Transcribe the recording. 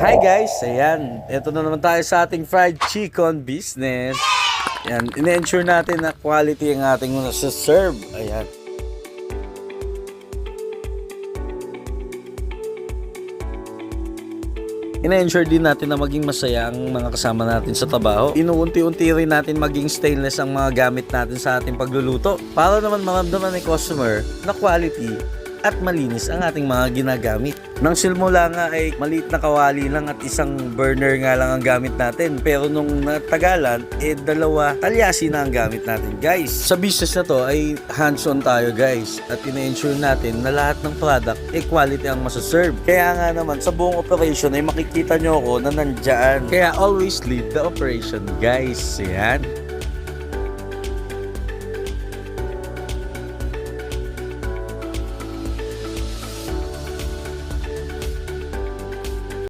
Hi guys, ayan, ito na naman tayo sa ating fried chicken business. Ayan, ine-ensure natin na quality ang ating nasa-serve. Ayan. Ina-ensure din natin na maging masaya ang mga kasama natin sa trabaho. Inuunti-unti rin natin maging stainless ang mga gamit natin sa ating pagluluto para naman maramdaman ng customer na quality at malinis ang ating mga ginagamit. Nang simula nga ay maliit na kawali lang at isang burner nga lang ang gamit natin. Pero nung natagalan, dalawa talyasi na ang gamit natin, guys. Sa business na to ay hands-on tayo, guys. At ina-ensure natin na lahat ng product quality ang masaserve. Kaya nga naman, sa buong operation ay makikita nyo ako na nandyan. Kaya always lead the operation, guys. Yan.